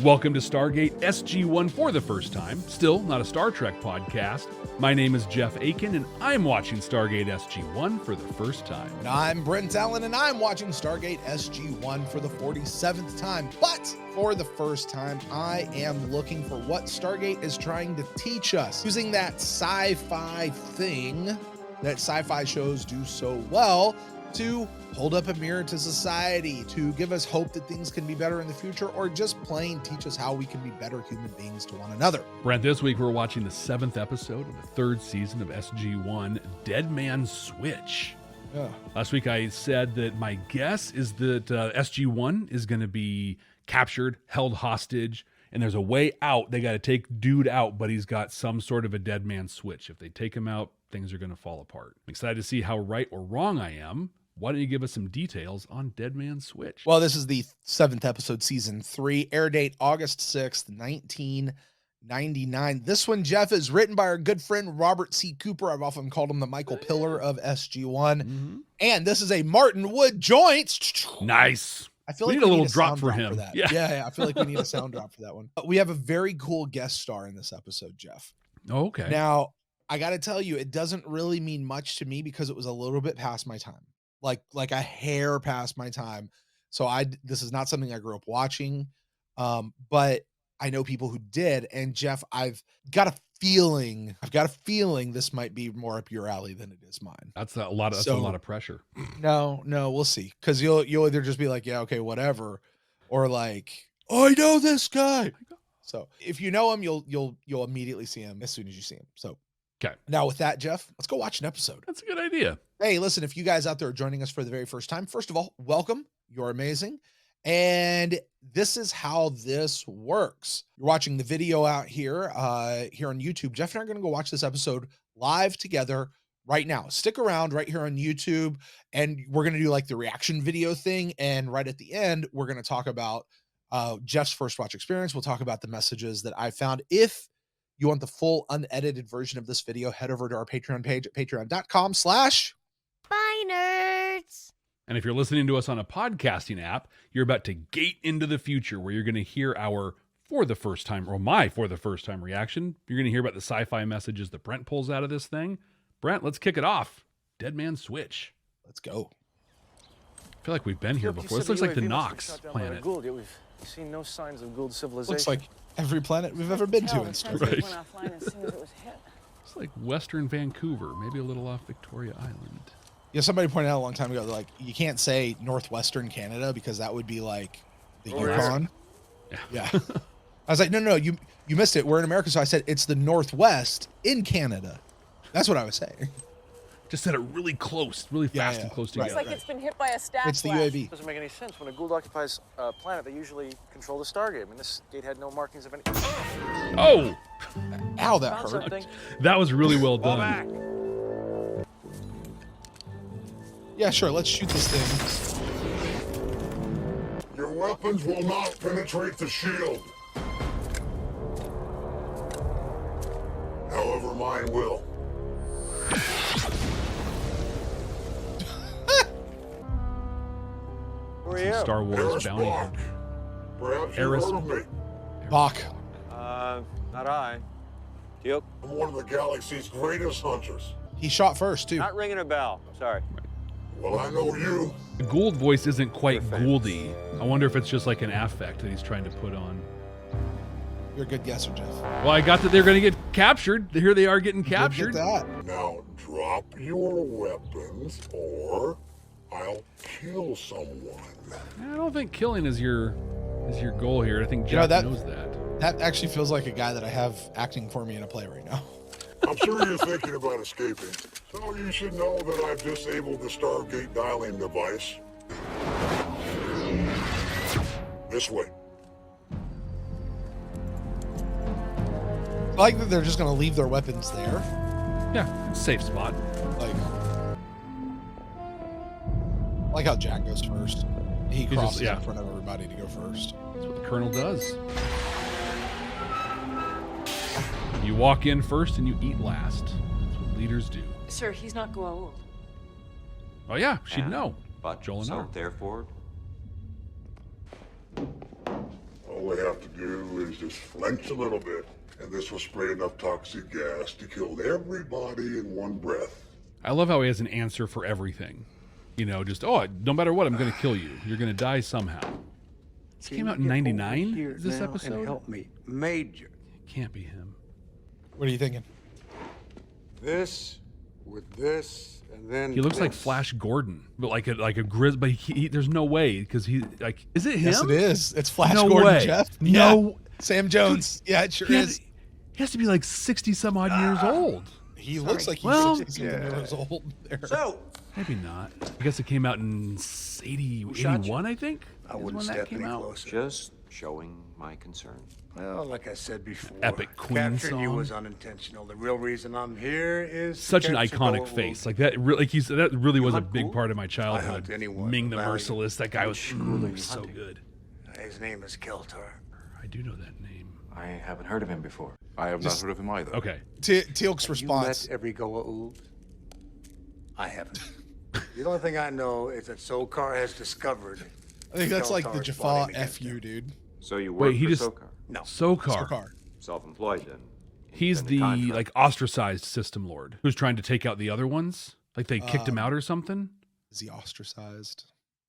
Welcome to Stargate SG1 for the first time. Still not a Star Trek podcast. My name is Jeff Aiken, and I'm watching Stargate SG1 for the first time. And I'm Brent Allen, and I'm watching Stargate SG1 for the 47th time. But for the first time, I am looking for what Stargate is trying to teach us, using that sci-fi thing that sci-fi shows do so well to hold up a mirror to society, to give us hope that things can be better in the future, or just plain teach us how we can be better human beings to one another. Brent, this week we're watching the 7th episode of the 3rd season of SG1, Deadman Switch. Yeah. Last week I said that my guess is that SG1 is going to be captured, held hostage, and there's a way out. They got to take dude out, but he's got some sort of a Deadman Switch. If they take him out, things are going to fall apart. I'm excited to see how right or wrong I am. Why don't you give us some details on Deadman Switch? Well, this is the 7th episode, season 3, air date August 6th, 1999. This one, Jeff, is written by our good friend Robert C. Cooper. I've often called him the Michael Pillar of SG1. Mm-hmm. And this is a Martin Wood joint. Nice. I feel we like need we a little drop for him. For that. Yeah. I feel like we need a sound drop for that one. But we have a very cool guest star in this episode, Jeff. Oh, okay. Now, I got to tell you, it doesn't really mean much to me because it was a little bit past my time. Like a hair past my time. So this is not something I grew up watching. But I know people who did. And Jeff, I've got a feeling this might be more up your alley than it is mine. That's a lot of pressure. No, we'll see. Cause you'll either just be like, yeah, okay, whatever. Or like, oh, I know this guy. So if you know him, you'll immediately see him as soon as you see him. So okay. Now with that, Jeff, let's go watch an episode. That's a good idea. Hey, listen, if you guys out there are joining us for the very first time, first of all, welcome. You're amazing. And this is how this works. You're watching the video out here on YouTube. Jeff and I are going to go watch this episode live together right now. Stick around right here on YouTube, and we're going to do like the reaction video thing. And right at the end, we're going to talk about Jeff's first watch experience. We'll talk about the messages that I found. If you want the full unedited version of this video, head over to our Patreon page at patreon.com/ Bye, nerds. And if you're listening to us on a podcasting app, you're about to gate into the future where you're going to hear our for the first time reaction. You're going to hear about the sci-fi messages that Brent pulls out of this thing. Brent, let's kick it off. Deadman Switch. Let's go. I feel like we've been here before. This looks like the Nox planet. We've seen no signs of Gould civilization. Looks like every planet we've ever been to in Stargate. It's like Western Vancouver, maybe a little off Victoria Island. Yeah, somebody pointed out a long time ago, like, you can't say Northwestern Canada because that would be like the Yukon. Yeah. I was like, no, you missed it. We're in America. So I said, it's the Northwest in Canada. That's what I was saying. Just said it really close, really fast and close together. It's like it's been hit by a stack. It's the UAV. Doesn't make any sense. When a Gould occupies a planet, they usually control the Stargate. I mean, this gate had no markings of any. Oh! Ow, that Found hurt. something. That was really well done. Back. Yeah, sure. Let's shoot this thing. Your weapons will not penetrate the shield. However, mine will. Who are you? Star Wars Harris bounty Bach. hunter. Perhaps Harris- you heard of me. Bach. Not I. Yep. I'm one of the galaxy's greatest hunters. He shot first, too. Not ringing a bell. Sorry. Well, I know you. The Gould voice isn't quite Gouldy. I wonder if it's just like an affect that he's trying to put on. You're a good guesser, Jeff. Well, I got that they're going to get captured. Here they are getting captured. Get that. Now, drop your weapons or I'll kill someone. I don't think killing is your goal here. I think You know, Jeff that- knows that. That actually feels like a guy that I have acting for me in a play right now. I'm sure you're thinking about escaping. So you should know that I've disabled the Stargate dialing device. This way. I like that they're just going to leave their weapons there. Yeah, it's a safe spot. Like how Jack goes first. He just- crosses yeah. in front of everybody to go first. That's what the Colonel does. You walk in first and you eat last. That's what leaders do. Sir, he's not Goa'uld. Oh yeah, she'd know. But Joel and so I. therefore, All they have to do is just flinch a little bit, and this will spray enough toxic gas to kill everybody in one breath. I love how he has an answer for everything. You know, just, oh, no matter what, I'm going to kill you. You're going to die somehow. This came out in 99, this episode? And help me, Major. Can't be him. What are you thinking? This with this, and then He looks like this. Flash Gordon, but like a grizz. But there's no way because he like. Is it him? Yes, it is. It's Flash No Gordon, way. Jeff. No. Yeah. Sam Jones. Yeah, it sure He is. has to be like 60 some odd years old. He looks like he's Well, 60 years old. There. So, Maybe not. I guess it came out in 81, I think. I is wouldn't when that step came any out. closer. Just showing my concern. Well, like I said before, Epic Queen capturing you song. was unintentional. The real reason I'm here is to Such an capture iconic Goa'uld. face. Like that. Like you said, that really was a hunt big Goa'uld? part of my I childhood. hunt anyone Ming the of value. Merciless. That guy was Schuller, so hunting. good. His name is Keltar. I do know that name. I haven't heard of him before. I have not heard of him either. Okay. Teal'c's You response. met every Goa'uld? I haven't. The only thing I know is that Sokar has discovered. I think that's like the Keltar's Jaffa plotting against FU, him. dude. So you work Wait, he for just- Sokar? No. Sokar. Sokar. Self-employed then. He's the Independent contractor. like ostracized system lord who's trying to take out the other ones. Like they kicked him out or something. Is he ostracized?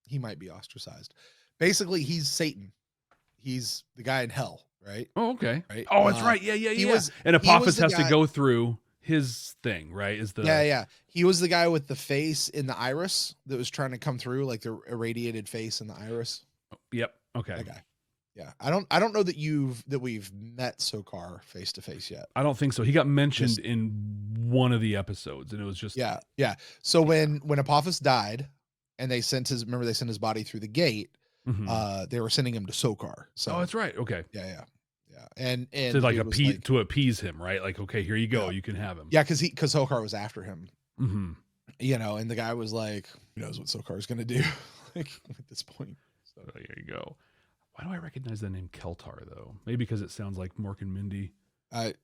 He might be ostracized. Basically, he's Satan. He's the guy in hell, right? Oh, okay. Right. Oh, that's right. Yeah, yeah, he yeah. was- And he was Apophis the has to guy- go through his thing, right? Is the Yeah. He was the guy with the face in the iris that was trying to come through, like the irradiated face in the iris. Yep. Okay. That guy. Yeah. I don't know that we've met Sokar face to face yet. I don't think so. He got mentioned Just- in one of the episodes, and it was just Yeah. So when Apophis died, and they sent his body through the gate, Mhm. they were sending him to Sokar. So Oh, that's right. Okay. yeah. And To like dude was appease to appease him, right? Like, okay, here you go. Yeah. You can have him. yeah, because Sokar was after him. hmm You know, and the guy was like, who knows what Sokar's gonna do like at this point. So There you go. Why do I recognize the name Keltar though? Maybe because it sounds like Mork and Mindy I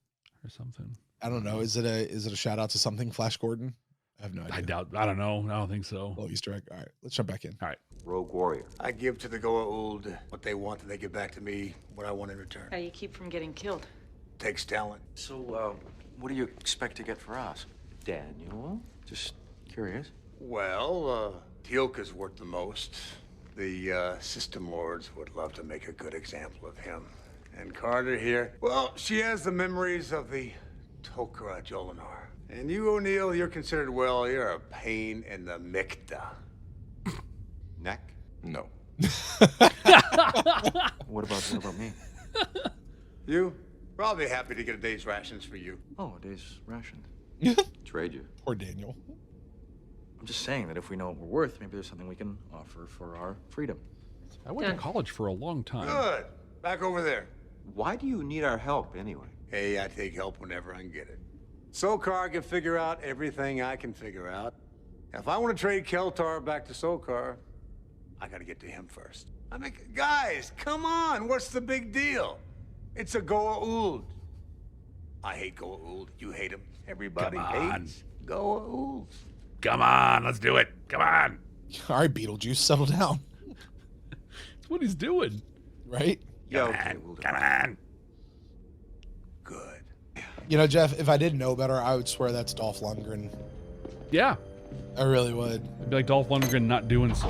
something. don't know. Is it a shout out to something Flash Gordon? I have no idea. I doubt. I don't know. I don't think so. Little Easter egg. All right, let's jump back in. All right. Rogue warrior. I give to the Goa'uld what they want, and they give back to me what I want in return. How you keep from getting killed. Takes talent. So, what do you expect to get for us? Daniel? Just curious. Well, Teal'c is worth the most. The system lords would love to make a good example of him. And Carter here, well, she has the memories of the Tok'ra Jolinar. And you, O'Neill, you're considered, well, you're a pain in the mikta. Neck? No. What about me? You? Probably happy to get a day's rations for you. Oh, a day's rationed. Trade you. Poor Daniel. I'm just saying that if we know what we're worth, maybe there's something we can offer for our freedom. I went to college for a long time. Good. Back over there. Why do you need our help anyway? Hey, I take help whenever I can get it. Sokar can figure out everything I can figure out. If I want to trade Keltar back to Sokar, I gotta get to him first. I mean, guys, come on, what's the big deal? It's a Goa'uld. I hate Goa'uld. You hate him. Everybody Come on. hates Goa'ulds. Come on, let's do it. Come on. All right, Beetlejuice, settle down. That's what he's doing. Right? Yo, Come on. Good. You know, Jeff, if I didn't know better, I would swear that's Dolph Lundgren. Yeah. I really would. It'd be like Dolph Lundgren not doing so.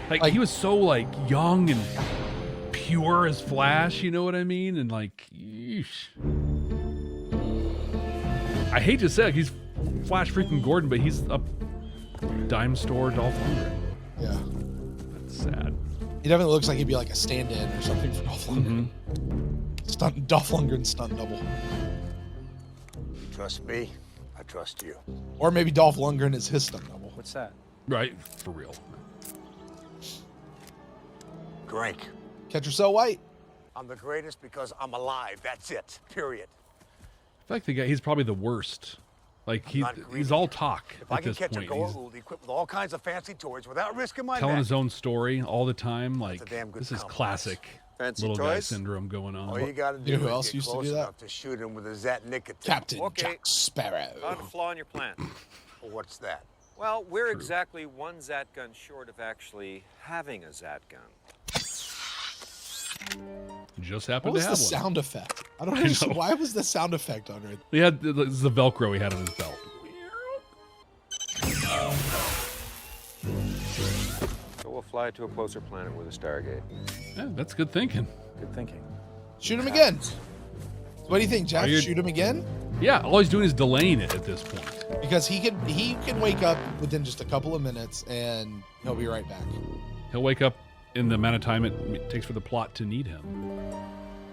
Like Like- he was so like young and pure as Flash, you know what I mean? And like, yeesh. I hate to say, like, he's Flash freaking Gordon, but he's a dime store Dolph Lundgren. Yeah. That's sad. He definitely looks like he'd be like a stand-in or something for Dolph Lundgren. Dolph Lundgren stunt double. You trust me, I trust you. Or maybe Dolph Lundgren is his stunt double. What's that? Right, for real. Drink. Catch her so white. I'm the greatest because I'm alive. That's it. Period. I feel like the guy, he's probably the worst. Like not greedy. he's all talk If I at can this catch point. a He's Goa'uld equipped with all kinds of fancy toys without risking my telling neck, his own story all the time. Like a damn good this is compromise. classic Fancy little guy toys? syndrome going on. all you gotta do You know who is else get used to close do that? enough to shoot him with a Zat nicotine. Captain Okay. Jack Sparrow. Found a flaw in your plan. What's that? Well, we're exactly one Zat gun short of actually having a Zat gun. Just What happened was to the have one. sound effect? I don't I understand. know. Why was the sound effect on it? He had this is the Velcro he had on his belt. So we'll fly to a closer planet with a Stargate. Yeah, that's good thinking. Good thinking. Shoot him again. What do you think, Jeff? Are you- Shoot him again? Yeah, all he's doing is delaying it at this point. Because he can wake up within just a couple of minutes and he'll be right back. He'll wake up in the amount of time it takes for the plot to need him.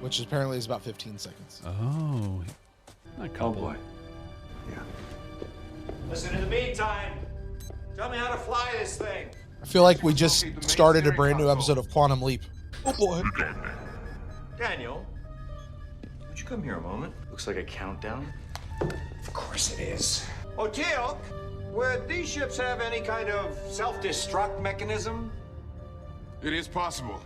Which apparently is about 15 seconds. Oh, a couple. boy. Listen, in the meantime, tell me how to fly this thing. I feel like we just started a brand new episode of Quantum Leap. Oh boy. Daniel, Would you come here a moment? Looks like a countdown. of course it is. Oh, Teal'c, would these ships have any kind of self-destruct mechanism? It is possible.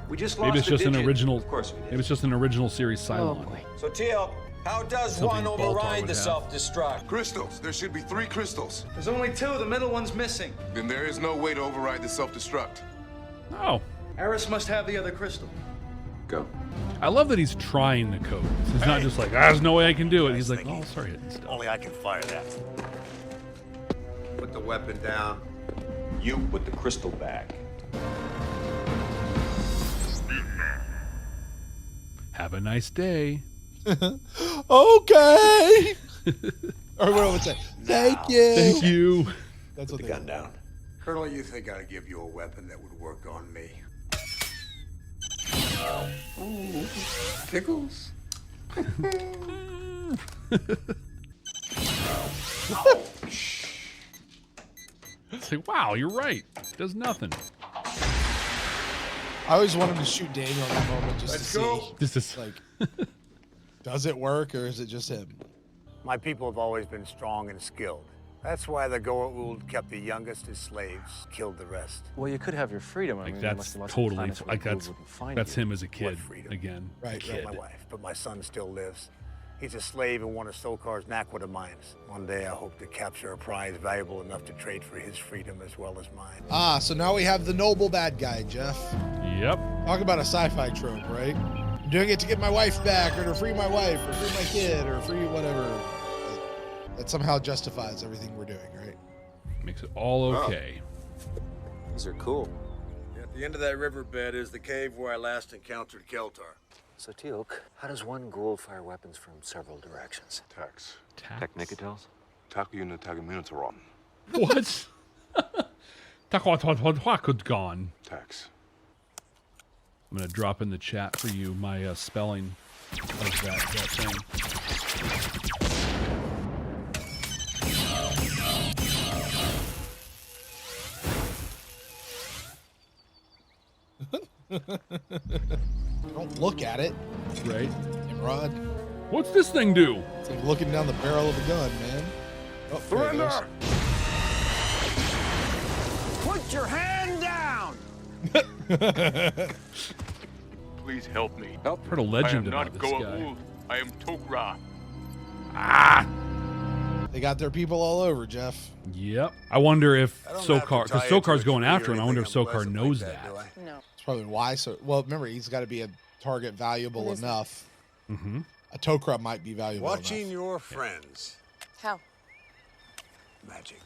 We just lost Maybe it's the just an digit. original. Of course we did. Maybe it's just an original series Cylon. So, Teal'c, how does Something one Baltar override would the have. self-destruct? Crystals. There should be 3 crystals. There's only 2. The middle one's missing. Then there is no way to override the self-destruct. Oh, Eris must have the other crystal. Go. I love that he's trying the code. He's not just like, there's no way I can do it. He's like, oh, sorry. Only I can fire that. Put the weapon down. You put the crystal back. Have a nice day. Okay. Or what I would say. Thank you. Thank you. That's what The they gun down. Colonel, you think I'd give you a weapon that would work on me? Ooh, tickles. It's like, wow, you're right. Does nothing. I always wanted to shoot Daniel in that moment just Let's to go. see, This is like, does it work or is it just him? My people have always been strong and skilled. That's why the Goa'uld kept the youngest as slaves, killed the rest. Well, you could have your freedom. I like mean, that's unless the totally planets like where that's Goa'uld wouldn't find that's you. him as a kid freedom? again. Right, Kid. My wife, but my son still lives. He's a slave in one of Sokar's Naquita mines. One day I hope to capture a prize valuable enough to trade for his freedom as well as mine. Ah, so now we have the noble bad guy, Jeff. Yep. Talk about a sci-fi trope, right? I'm doing it to get my wife back, or to free my wife, or free my kid, or free whatever. That somehow justifies everything we're doing, right? Makes it all okay. These are cool. At the end of that riverbed is the cave where I last encountered Keltar. So, Teal'c, how does one Goa'uld fire weapons from several directions? Tax. Technicatels? Takuya no Tagaminatoron. What? Takwatwatwatwakut gone. Tax. I'm gonna drop in the chat for you my spelling of that thing. Don't look at it, Right? Rod. What's this thing do? It's like looking down the barrel of a gun, man. Oh, there it goes. Put your hand down! Please help me. I've heard a legend I am about not this guy. Goa'uld. I am Tok'ra. Ah! They got their people all over, Jeff. Yep. I wonder if I don't have to Sokar, because tie it to Sokar's a going tree after or him. I wonder if anything Sokar unpleasant knows like that. do I? No. That's probably why. So, well, remember, he's got to be a target valuable What is enough. Mm-hmm. A Tok'ra might be valuable Watching enough. your friends. How? Magic.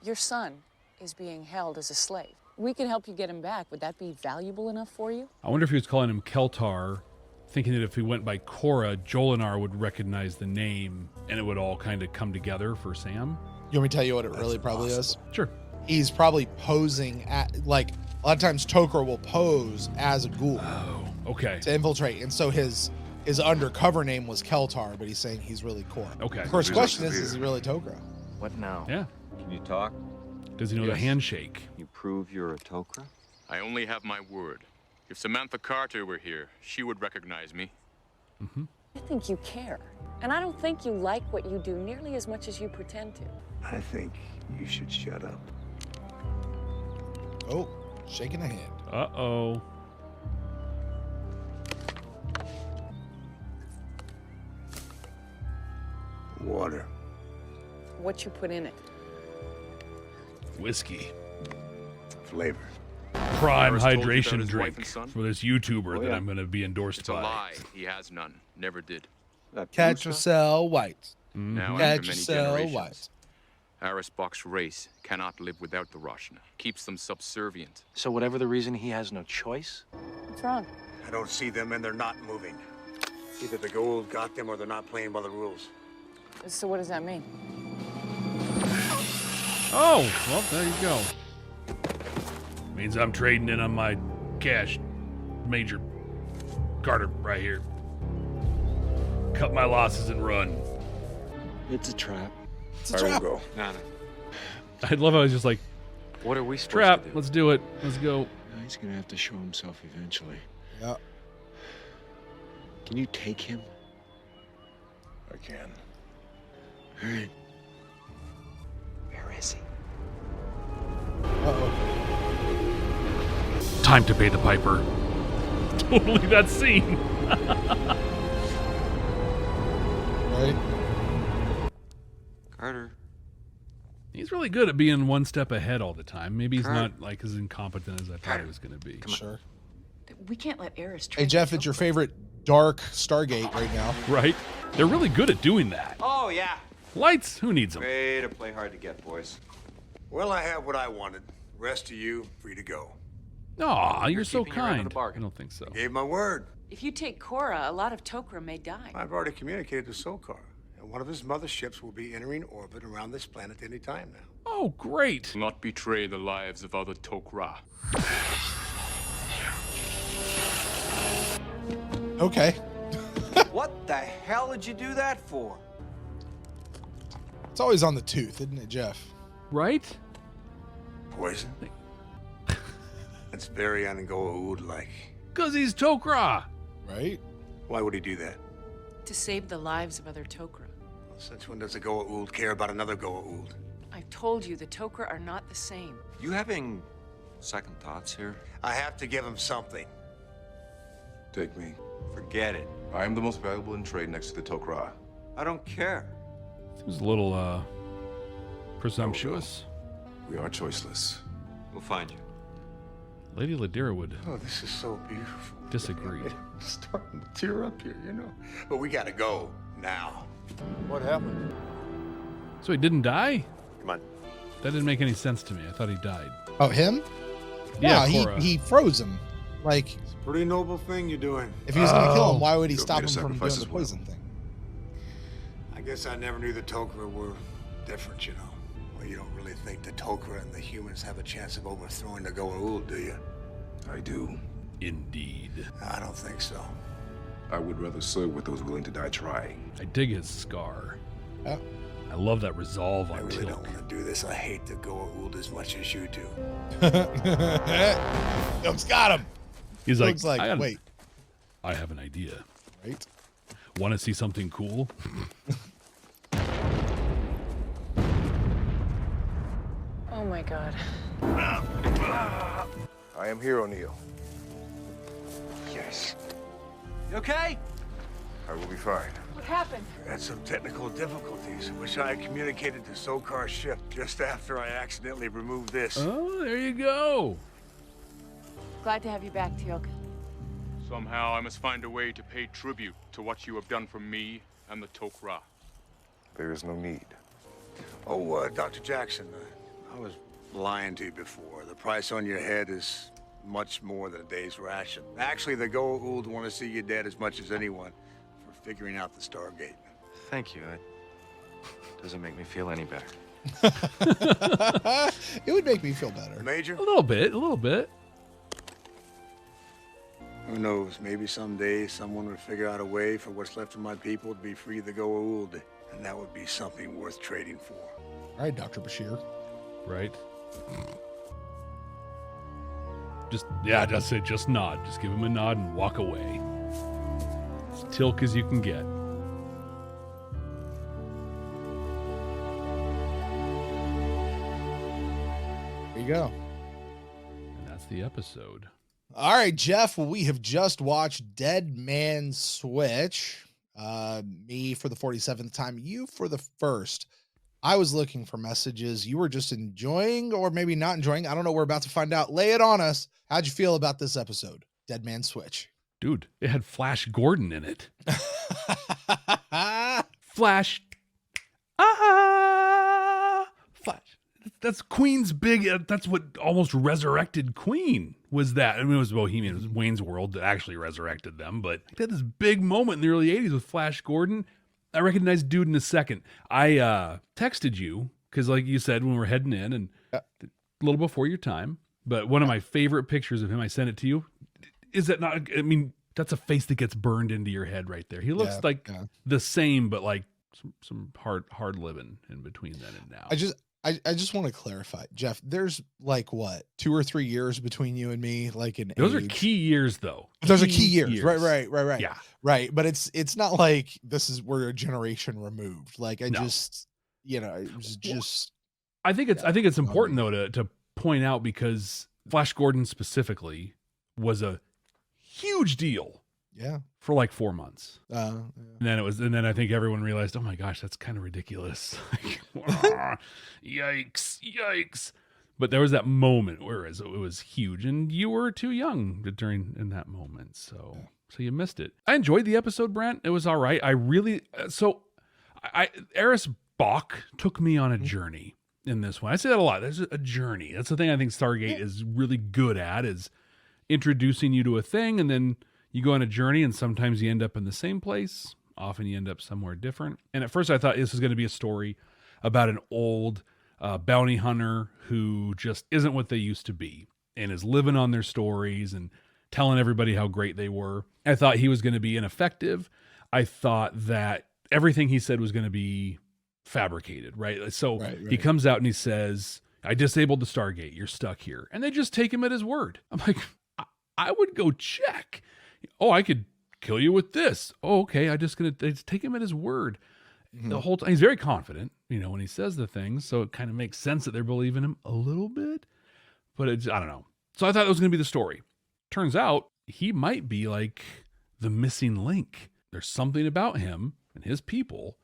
Your son is being held as a slave. We can help you get him back. Would that be valuable enough for you? I wonder if he was calling him Keltar, thinking that if he went by Korra, Jolinar would recognize the name and it would all kind of come together for Sam. You want me to tell you what it really probably is? Sure. He's probably posing at, like, a lot of times Tok'ra will pose as a ghoul Oh, okay. to infiltrate. And so his undercover name was Keltar, but he's saying he's really Korra. Okay. First question is he really Tok'ra? What now? Yeah. Can you talk? Does he know the Yes. handshake? You prove you're a Tok'ra? I only have my word. If Samantha Carter were here, she would recognize me. Mm-hmm. I think you care. And I don't think you like what you do nearly as much as you pretend to. I think you should shut up. Oh, shaking a hand. Uh-oh. Water. What you put in it. Whiskey. Flavor. prime Harris told you about hydration his wife and drink son? for this YouTuber that yeah. I'm going to be endorsed It's a by. lie. He has none. Never did. Catch or sell white. Now, Catch after or many sell generations, white. Arasbok's race cannot live without the Rashna. Keeps them subservient. So whatever the reason, he has no choice? What's wrong? I don't see them and they're not moving. Either the gold got them or they're not playing by the rules. So what does that mean? Oh, well, there you go. Means I'm trading in on my cash. Major Carter right here. Cut my losses and run. It's a trap. It's a trap. Go. No. I love how he's just like, What are we supposed trap, to do? let's do it. Let's go. He's gonna have to show himself eventually. Yeah. Can you take him? I can. All right. Where is he? Uh-oh. Time to pay the piper. Totally that scene. Right? Carter. He's really good at being one step ahead all the time. Maybe he's Carter. not like as incompetent as I thought he was going to be. Sure. We can't let Eris Hey, Jeff, it's your favorite dark Stargate right now. Right? They're really good at doing that. Oh, yeah. Lights, who needs them? Way to play hard to get, boys. Well, I have what I wanted. Rest of you, free to go. Aw, you're so keeping your end of kind. the bargain. I don't think so. Gave my word. If you take Cora, a lot of Tok'ra may die. I've already communicated to Sokar, and one of his motherships will be entering orbit around this planet any time now. Oh, great. Not betray the lives of other Tok'ra. Okay. What the hell did you do that for? It's always on the tooth, isn't it, Jeff? Right? Poison? That's very Anangoa-Ood-like. Because he's Tok'ra. Right? Why would he do that? To save the lives of other Tok'ra. Well, since when does a Goa'uld care about another Goa'uld? I've told you the Tok'ra are not the same. You having second thoughts here? I have to give him something. Take me. Forget it. I am the most valuable in trade next to the Tok'ra. I don't care. Seems a little, presumptuous. We are choiceless. We'll find you. Lady Ladira would Oh, this is so beautiful. disagree. I'm starting to tear up here, you know. But we gotta go now. What happened? So he didn't die? Come on. That didn't make any sense to me. I thought he died. Oh, him? Yeah, No, Cora. he froze him. Like, It's a pretty noble thing you're doing. if he was going to kill him, why would he You've stop made him a from doing sacrifice the as well. poison thing? I guess I never knew the Tok'ra were different, you know. Well, you don't really think the Tok'ra and the humans have a chance of overthrowing the Goa'uld, do you? I do. Indeed. I don't think so. I would rather serve with those willing to die trying. I dig his scar. Yeah. I love that resolve I on really don't Tilk. want to do this. I hate the Goa'uld as much as you do. Tilk's got him. He's like, Tilk's like, wait. I have an idea. Right? Want to see something cool? Oh my god. I am here, O'Neill. Yes. You okay? I will be fine. What happened? Had some technical difficulties. Wish I had communicated to Sokar's ship just after I accidentally removed this. Oh, there you go. Glad to have you back, Teal'c. Somehow I must find a way to pay tribute to what you have done for me and the Tok'ra. There is no need. Oh, Dr. Jackson, I was lying to you before. The price on your head is much more than a day's ration. Actually, the Goa'uld want to see you dead as much as anyone for figuring out the Stargate. Thank you. It doesn't make me feel any better. It would make me feel better. Major? A little bit, a little bit. Who knows? Maybe someday someone would figure out a way for what's left of my people to be free of the Goa'uld, and that would be something worth trading for. All right, Dr. Bashir. Right? Just, yeah, just say, just nod. Just give him a nod and walk away. As Tilk as you can get. There you go. And that's the episode. All right, Jeff. Well, we have just watched Deadman Switch. Me for the 47th time, you for the first. I was looking for messages you were just enjoying or maybe not enjoying. I don't know. We're about to find out. Lay it on us. How'd you feel about this episode? Deadman Switch. Dude, it had Flash Gordon in it. Flash. Flash. That's Queen's big. That's what almost resurrected Queen was that. I mean, it was Bohemian. It was Wayne's World that actually resurrected them. But they had this big moment in the early 80s with Flash Gordon. I recognized dude in a second. I texted you because, like you said, when we're heading in and a little before your time. But one of my favorite pictures of him, I sent it to you. Is that not? I mean, that's a face that gets burned into your head right there. He looks like the same, but like some hard living in between then and now. I just want to clarify, Jeff. There's like what 2 or 3 years between you and me, like in those age. are key years, though. Those are key years. Right. Yeah, right. But it's not like we're a generation removed. Like it was just. I think it's important though to point out because Flash Gordon specifically was a huge deal. Yeah. For like 4 months. Yeah. And then I think everyone realized, oh my gosh, that's kind of ridiculous. Yikes. But there was that moment where it was huge and you were too young in that moment. So you missed it. I enjoyed the episode, Brent. It was all right. Eris Bach took me on a journey in this one. I say that a lot. There's a journey. That's the thing I think Stargate is really good at, is introducing you to a thing, and then you go on a journey, and sometimes you end up in the same place. Often you end up somewhere different. And at first I thought this was going to be a story about an old bounty hunter who just isn't what they used to be and is living on their stories and telling everybody how great they were. I thought he was going to be ineffective. I thought that everything he said was going to be fabricated, right? So he comes out and he says, I disabled the Stargate. You're stuck here. And they just take him at his word. I'm like, I would go check. Oh, I could kill you with this. Oh, okay. They just take him at his word. The whole time. He's very confident, when he says the things. So it kind of makes sense that they're believing him a little bit, but I don't know. So I thought that was going to be the story. Turns out he might be like the missing link. There's something about him and his people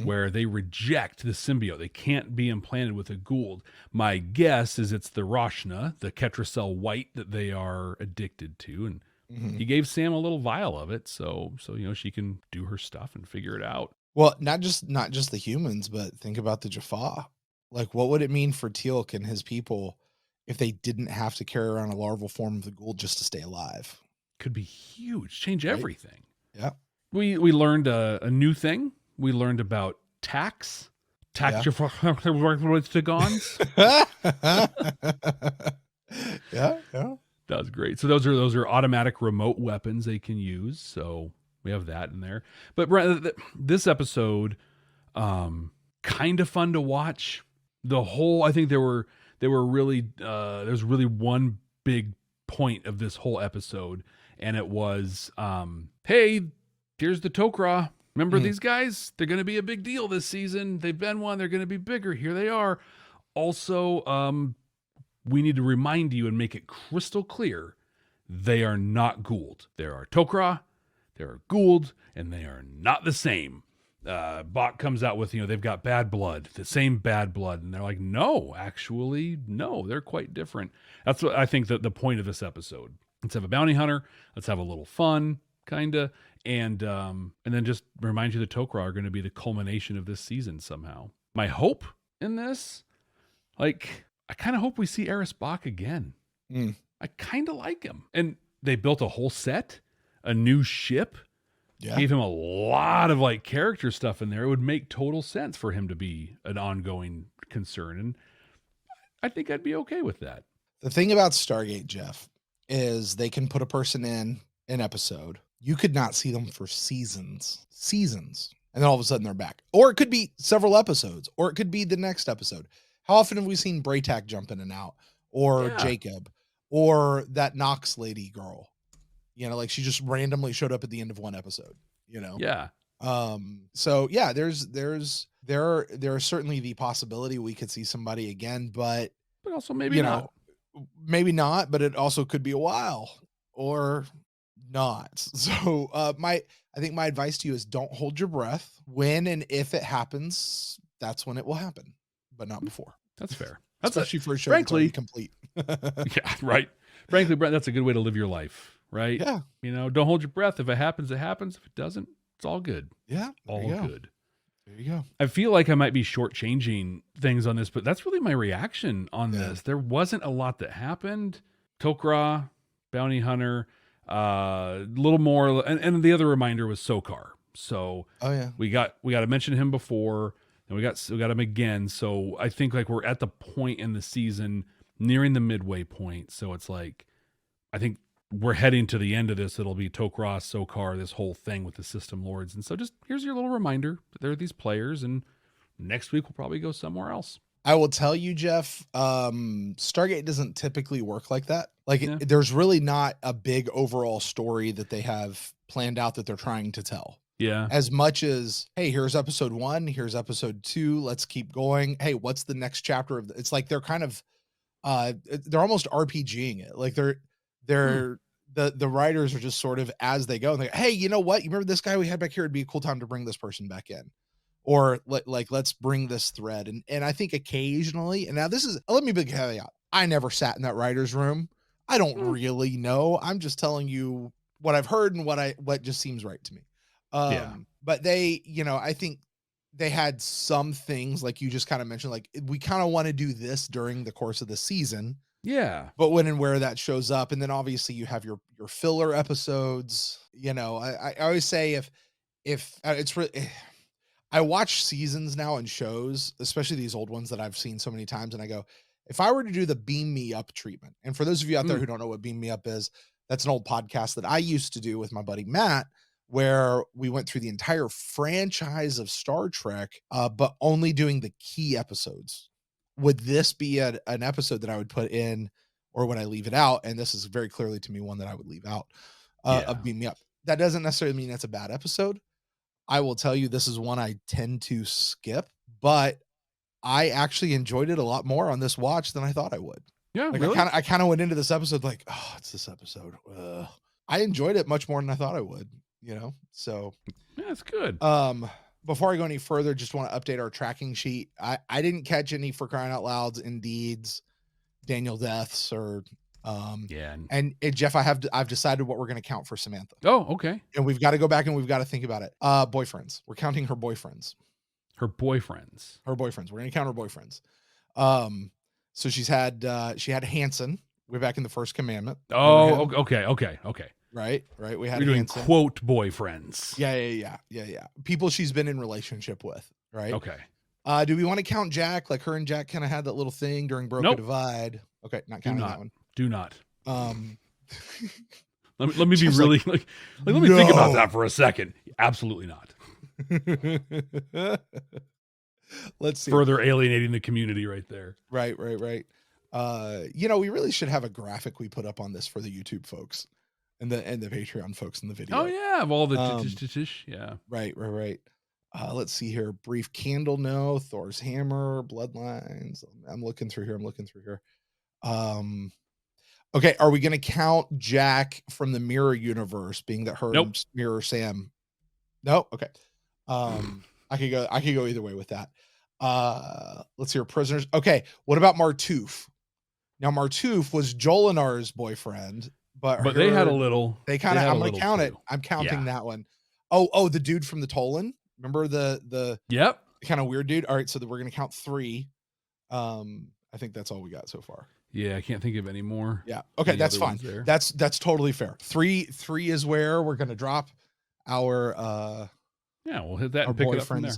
where they reject the symbiote. They can't be implanted with a Gould. My guess is it's the Roshna, the Ketracel white that they are addicted to. And he gave Sam a little vial of it. So, she can do her stuff and figure it out. Well, not just the humans, but think about the Jaffa. Like, what would it mean for Teal'c and his people if they didn't have to carry around a larval form of the Gould just to stay alive? Could be huge. Change everything. Yeah. We learned a new thing. We learned about tax. Tacticons. Yeah. That was great. So those are automatic remote weapons they can use. So we have that in there. But this episode, kind of fun to watch. I think there's really one big point of this whole episode, and it was, hey, here's the Tok'ra. Remember these guys? They're going to be a big deal this season. They've been one. They're going to be bigger. Here they are. Also, we need to remind you and make it crystal clear, they are not Gould. There are Tok'ra, there are Gould, and they are not the same. Bach comes out with, they've got bad blood, the same bad blood. And they're like, no, actually, no, they're quite different. That's what I think that the point of this episode. Let's have a bounty hunter. Let's have a little fun, kind of. And then just remind you the Tok'ra are going to be the culmination of this season somehow. My hope in this, I kind of hope we see Eris Bach again. I kind of like him. And they built a whole set, a new ship, gave him a lot of character stuff in there. It would make total sense for him to be an ongoing concern. And I think I'd be okay with that. The thing about Stargate, Jeff, is they can put a person in an episode. You could not see them for seasons. And then all of a sudden they're back. Or it could be several episodes, or it could be the next episode. How often have we seen Braytak jump in and out, or Jacob, or that Knox lady girl? She just randomly showed up at the end of one episode, Yeah. So yeah, there is certainly the possibility we could see somebody again, but also maybe not. Maybe not, but it also could be a while or not. So I think my advice to you is don't hold your breath. When and if it happens, that's when it will happen, but not before. That's fair. That's Especially for a show frankly, that's complete. Yeah, right. Frankly, Brent, that's a good way to live your life, right? Yeah. Don't hold your breath. If it happens, it happens. If it doesn't, it's all good. Yeah. All good. There you go. I feel like I might be shortchanging things on this, but that's really my reaction on this. There wasn't a lot that happened. Tok'ra, Bounty Hunter, a little more, and the other reminder was Sokar. So we got to mention him before, and we got him again. So I think like we're at the point in the season nearing the midway point. So it's like I think we're heading to the end of this. It'll be Tok'ra, Sokar, this whole thing with the system lords. And so just here's your little reminder that there are these players, and next week we'll probably go somewhere else. I will tell you, Jeff, Stargate doesn't typically work like that. Like there's really not a big overall story that they have planned out that they're trying to tell. Yeah. As much as, hey, here's episode 1, here's episode 2, let's keep going. Hey, what's the next chapter of it's like they're kind of they're almost RPGing it. Like the writers are just sort of as they go. And they, hey, you know what? You remember this guy we had back here? It'd be a cool time to bring this person back in. Or let's bring this thread. And I think occasionally, and now this is, let me be caveat. I never sat in that writer's room. I don't really know. I'm just telling you what I've heard and what just seems right to me. But they, I think they had some things like you just kind of mentioned, like we kind of want to do this during the course of the season. Yeah. But when and where that shows up, and then obviously you have your filler episodes, I always say if it's really, I watch seasons now and shows, especially these old ones that I've seen so many times. And I go, if I were to do the Beam Me Up treatment, and for those of you out there who don't know what Beam Me Up is, that's an old podcast that I used to do with my buddy Matt, where we went through the entire franchise of Star Trek, but only doing the key episodes. Would this be an episode that I would put in, or would I leave it out? And this is very clearly to me one that I would leave out of Beam Me Up. That doesn't necessarily mean that's a bad episode. I will tell you, this is one I tend to skip, but I actually enjoyed it a lot more on this watch than I thought I would. Yeah, like really? I kind of went into this episode like, oh, it's this episode. I enjoyed it much more than I thought I would. So yeah, it's good. Before I go any further, just want to update our tracking sheet. I didn't catch any for crying out louds, Indeeds, Daniel deaths, or and Jeff, I've decided what we're going to count for Samantha. Oh, okay. And we've got to go back and we've got to think about it. Boyfriends. We're counting her boyfriends. Her boyfriends. We're going to count her boyfriends. So she had Hansen way back in the First Commandment. Oh, okay. Right. We had You're doing Hansen. quote boyfriends. Yeah. People she's been in relationship with. Right. Okay. Do we want to count Jack? Like her and Jack kind of had that little thing during Broken Divide. Okay, not counting that one. Do not. Let me be really like let me think about that for a second. Absolutely not. Let's see. Further alienating the community right there. Right. We really should have a graphic we put up on this for the YouTube folks and the Patreon folks in the video. Oh yeah, of all the yeah. Right. Let's see here. Brief Candle, no. Thor's Hammer, Bloodlines. I'm looking through here. Okay, are we going to count Jack from the Mirror Universe, being that her and Mirror Sam? No. Okay. I could go either way with that. Let's hear Prisoners. Okay, what about Martouf? Now Martouf was Jolinar's boyfriend, but they had a little. They kind of. I'm going to count it. I'm counting that one. Oh, the dude from the Tolan. Remember the Yep. kind of weird dude. All right, so we're going to count 3. I think that's all we got so far. Yeah, I can't think of any more. Yeah. Okay, that's fine. That's totally fair. 3 is where we're going to drop our we'll hit that and pick it up from there.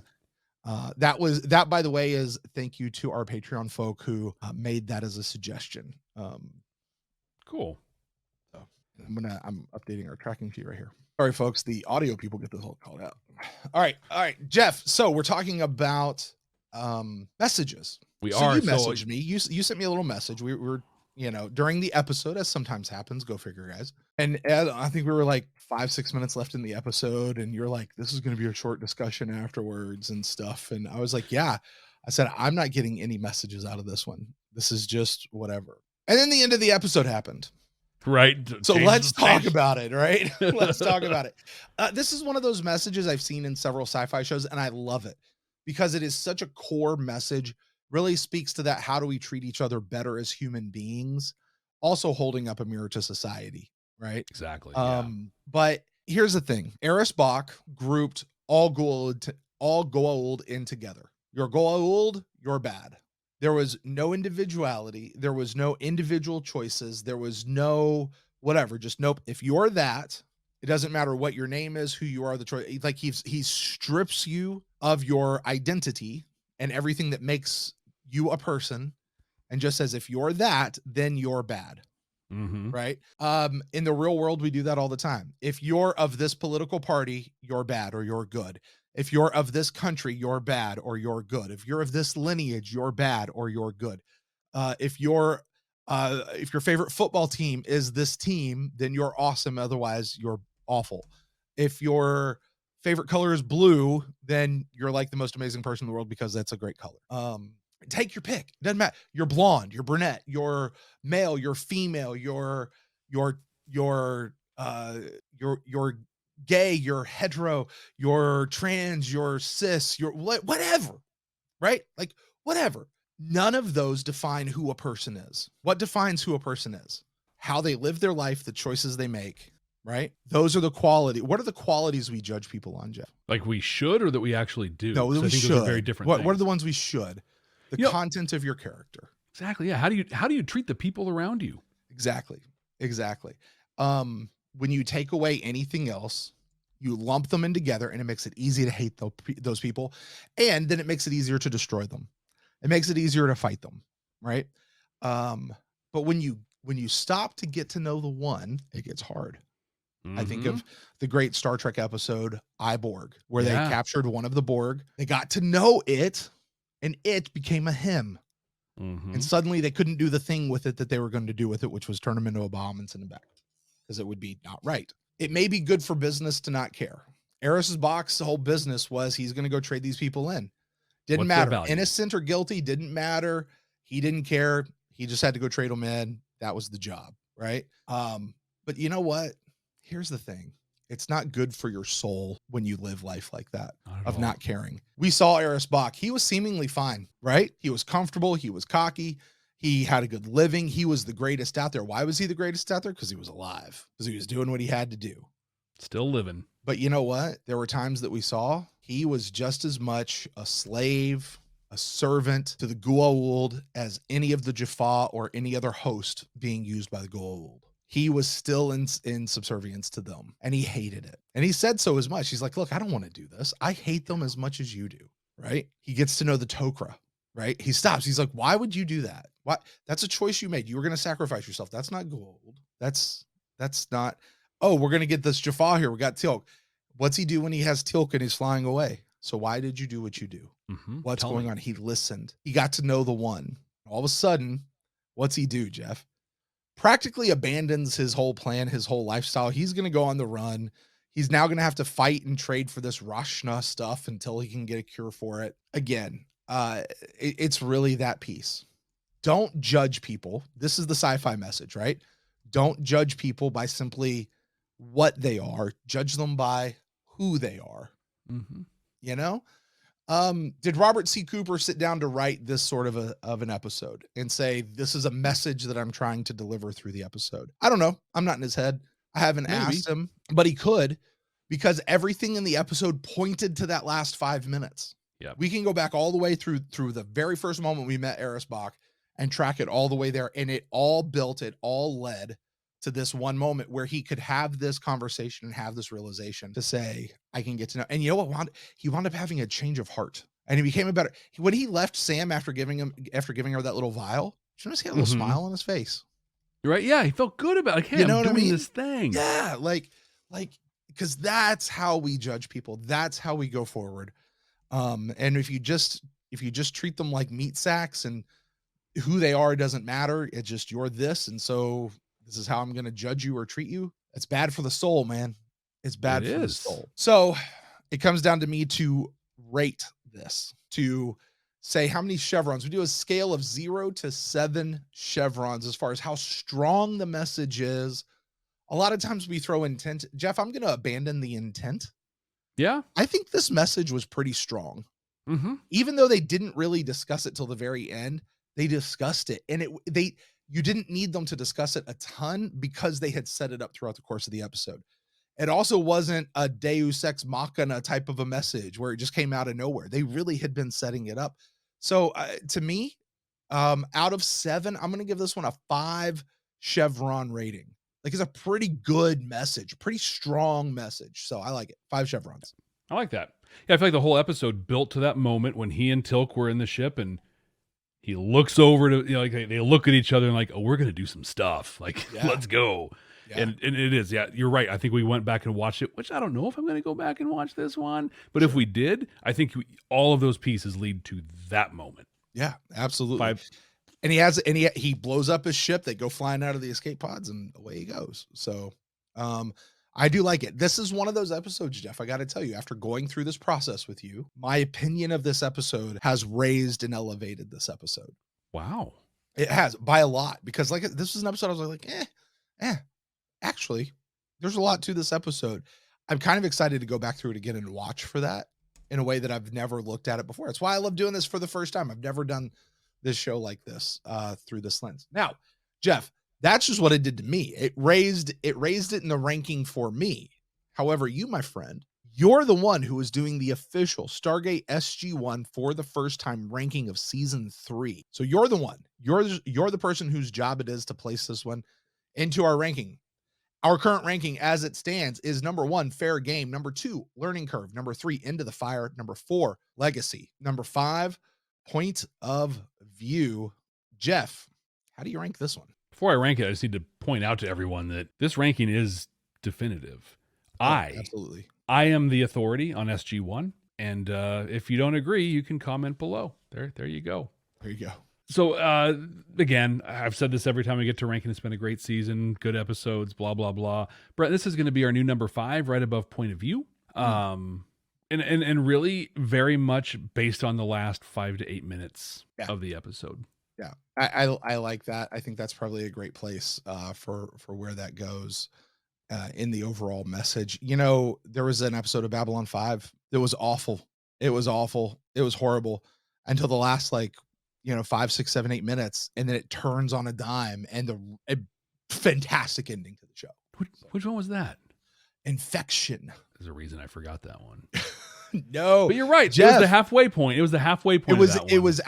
That by the way is thank you to our Patreon folk who made that as a suggestion. Cool. So I'm updating our tracking sheet right here. Sorry folks, the audio people get this all called out. All right, Jeff. So we're talking about messages. You messaged me. You sent me a little message. We were, during the episode, as sometimes happens, go figure, guys. And Ed, I think we were like 5-6 minutes left in the episode, and you're like, this is going to be a short discussion afterwards and stuff. And I was like, yeah. I said, I'm not getting any messages out of this one. This is just whatever. And then the end of the episode happened. Right. So let's talk about it, right? Let's talk about it. This is one of those messages I've seen in several sci-fi shows, and I love it. because it is such a core message, really speaks to that. How do we treat each other better as human beings? Also holding up a mirror to society, right? Exactly. But here's the thing. Eris Bach grouped all Goa'uld in together. You're Goa'uld, you're bad. There was no individuality. There was no individual choices. There was no whatever. Just nope. If you're that, it doesn't matter what your name is, who you are, the choice. Like he strips you of your identity and everything that makes you a person, and just says, if you're that, then you're bad. Right? In the real world, we do that all the time. If you're of this political party, you're bad or you're good. If you're of this country, you're bad or you're good. If you're of this lineage, you're bad or you're good. If your favorite football team is this team, then you're awesome. Otherwise, you're awful. If your favorite color is blue, then you're like the most amazing person in the world because that's a great color. Take your pick. It doesn't matter. You're blonde, you're brunette, you're male, you're female, you're gay, you're hetero, you're trans, you're cis, you're whatever, right? Like whatever. None of those define who a person is. What defines who a person is? How they live their life, the choices they make, right? Those are the quality. What are the qualities we judge people on, Jeff? Like we should, or that we actually do? No, we should. Those are very different things. What are the ones we should? The content of your character. Exactly. Yeah. How do you treat the people around you? Exactly. When you take away anything else, you lump them in together, and it makes it easy to hate those people. And then it makes it easier to destroy them. It makes it easier to fight them. Right. But when you stop to get to know the one, it gets hard. I think of the great Star Trek episode, I, Borg, where they captured one of the Borg. They got to know it, and it became a him. And suddenly they couldn't do the thing with it that they were going to do with it, which was turn him into a bomb and send him back, because it would be not right. It may be good for business to not care. Eris's box, the whole business was he's going to go trade these people in. Didn't matter. Innocent or guilty, didn't matter. He didn't care. He just had to go trade them in. That was the job, right? But you know what? Here's the thing. It's not good for your soul when you live life like that, of not caring. We saw Eris Bach. He was seemingly fine, right? He was comfortable. He was cocky. He had a good living. He was the greatest out there. Why was he the greatest out there? Because he was alive. Because he was doing what he had to do. Still living. But you know what? There were times that we saw he was just as much a slave, a servant to the Goa'uld as any of the Jaffa or any other host being used by the Goa'uld. He was still in subservience to them, and he hated it. And he said so as much. He's like, look, I don't want to do this. I hate them as much as you do, right? He gets to know the Tok'ra, right? He stops. He's like, why would you do that? Why? That's a choice you made. You were going to sacrifice yourself. That's not Goa'uld. That's not, oh, we're going to get this Jaffa here. We got Teal'c. What's he do when he has Teal'c and he's flying away? So why did you do what you do? What's going on? He listened. He got to know the one. All of a sudden, what's he do, Jeff? Practically abandons his whole plan, his whole lifestyle. He's going to go on the run. He's now going to have to fight and trade for this Rashna stuff until he can get a cure for it. Again, it's really that piece. Don't judge people. This is the sci-fi message, right? Don't judge people by simply what they are. Judge them by who they are. You know? Did Robert C. Cooper sit down to write this sort of an episode and say, this is a message that I'm trying to deliver through the episode? I don't know. I'm not in his head. I haven't asked him, but he could, because everything in the episode pointed to that last 5 minutes. Yeah. We can go back all the way through the very first moment we met Eris Bach and track it all the way there. And it all led to this one moment where he could have this conversation and have this realization to say, I can get to know. And you know what? He wound up having a change of heart, and he became a better. When he left Sam after giving her that little vial, she noticed he had a little smile on his face. Right? Yeah, he felt good about it. Like, hey, you know I'm what doing I mean? this thing. Yeah, like because that's how we judge people. That's how we go forward. And if you just treat them like meat sacks and who they are doesn't matter, it's just you're this, and so this is how I'm going to judge you or treat you. It's bad for the soul, man. It's bad for the soul. So it comes down to me to rate this, to say how many chevrons. We do a scale of 0 to 7 chevrons as far as how strong the message is. A lot of times we throw intent. Jeff, I'm going to abandon the intent. Yeah. I think this message was pretty strong. Even though they didn't really discuss it till the very end, they discussed it, and you didn't need them to discuss it a ton because they had set it up throughout the course of the episode. It also wasn't a Deus Ex Machina type of a message where it just came out of nowhere. They really had been setting it up. So to me, out of 7, I'm going to give this one a 5 chevron rating. Like, it's a pretty good message, pretty strong message. So I like it. 5 chevrons. I like that. Yeah, I feel like the whole episode built to that moment when he and Tilk were in the ship, and he looks over to, you know, like they look at each other and like, oh, we're going to do some stuff. Like, let's go. Yeah. And it is. Yeah, you're right. I think we went back and watched it, which I don't know if I'm going to go back and watch this one. But if we did, I think all of those pieces lead to that moment. Yeah, absolutely. 5. And he blows up his ship. They go flying out of the escape pods and away he goes. So I do like it. This is one of those episodes, Jeff, I got to tell you, after going through this process with you, my opinion of this episode has raised and elevated this episode. Wow. It has, by a lot, because like this was an episode I was like, actually, there's a lot to this episode. I'm kind of excited to go back through it again and watch for that in a way that I've never looked at it before. That's why I love doing this for the first time. I've never done this show like this through this lens. Now, Jeff, that's just what it did to me. It raised it in the ranking for me. However, you, my friend, you're the one who is doing the official Stargate SG1 for the first time ranking of season 3. So you're the one. You're the person whose job it is to place this one into our ranking. Our current ranking as it stands is number 1, Fair Game. Number 2, Learning Curve. Number 3, Into the Fire. Number 4, Legacy. Number 5, Point of View. Jeff, how do you rank this one? Before I rank it, I just need to point out to everyone that this ranking is definitive. Oh, absolutely. I am the authority on SG1, and if you don't agree, you can comment below. There you go. There you go. So, again, I've said this every time we get to ranking. It's been a great season, good episodes, blah, blah, blah. Brett, this is going to be our new number 5, right above Point of View. And really very much based on the last 5 to 8 minutes of the episode. Yeah, I like that. I think that's probably a great place for where that goes in the overall message. You know, there was an episode of Babylon 5 that was awful. It was awful. It was horrible until the last 5, 6, 7, 8 minutes, and then it turns on a dime, and a fantastic ending to the show. Which one was that? Infection. There's a reason I forgot that one. No, but you're right. Jeff, it was the halfway point. It was the halfway point. It was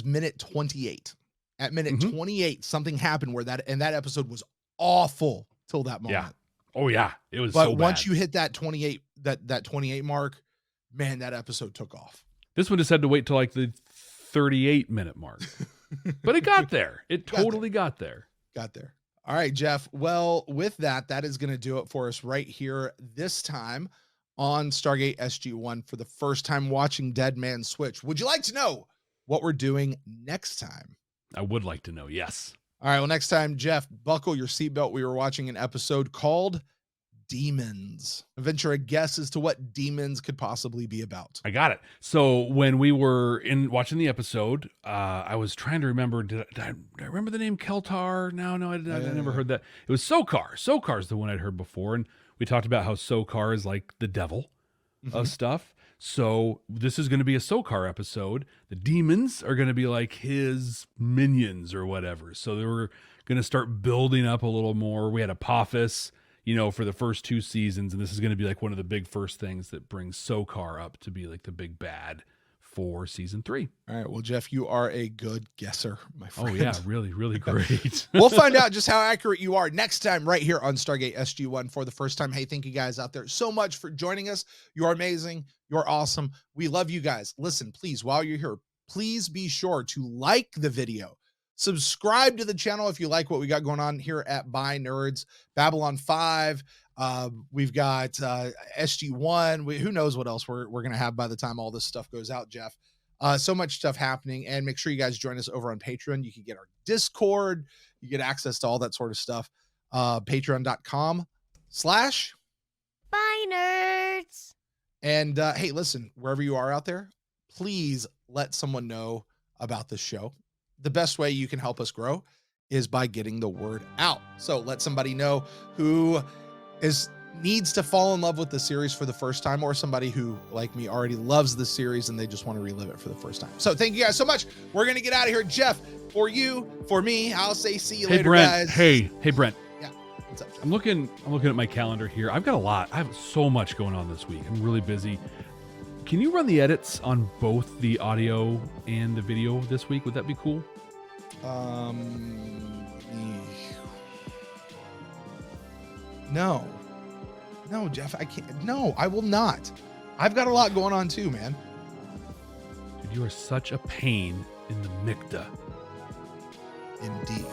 minute 28. At minute 28, something happened where that episode was awful till that moment. Yeah. Oh yeah. It was. But so once bad. you hit that 28, that 28 mark, man, that episode took off. This one just had to wait till like the 38-minute mark, but it got there. It totally got there. Got there. All right, Jeff. Well, with that is going to do it for us right here this time on Stargate SG1 for the first time watching Deadman Switch. Would you like to know what we're doing next time? I would like to know, yes. All right, well, next time, Jeff, buckle your seatbelt. We were watching an episode called Demons. Venture a guess as to what demons could possibly be about. I got it. So when we were watching the episode, I was trying to remember, did I remember the name Keltar? No, I never heard that. It was Sokar. Sokar's the one I'd heard before, and we talked about how Sokar is like the devil of stuff. So this is going to be a Sokar episode. The demons are going to be like his minions or whatever. So they were going to start building up a little more. We had Apophis, for the first 2 seasons, and this is going to be like one of the big first things that brings Sokar up to be like the big bad for season 3. All right. Well, Jeff, you are a good guesser, my friend. Oh yeah, really, really great. We'll find out just how accurate you are next time right here on Stargate SG1 for the first time. Hey, thank you guys out there so much for joining us. You are amazing. You're awesome. We love you guys. Listen, please, while you're here, please be sure to like the video. Subscribe to the channel if you like what we got going on here at By Nerds. Babylon 5. We've got SG1. Who knows what else we're going to have by the time all this stuff goes out, Jeff. So much stuff happening. And make sure you guys join us over on Patreon. You can get our Discord. You get access to all that sort of stuff. Patreon.com/ByNerds. And hey, listen, wherever you are out there, please let someone know about this show. The best way you can help us grow is by getting the word out. So let somebody know who is needs to fall in love with the series for the first time, or somebody who, like me, already loves the series and they just want to relive it for the first time. So thank you guys so much. We're going to get out of here. Jeff, for you, for me, I'll say see you later, Brent. guys. Hey, Brent. Yeah. What's up, Jeff? I'm looking at my calendar here. I've got a lot. I have so much going on this week. I'm really busy. Can you run the edits on both the audio and the video this week? Would that be cool? No, Jeff, I can't. No, I will not. I've got a lot going on too, man. Dude, you are such a pain in the mikda. Indeed.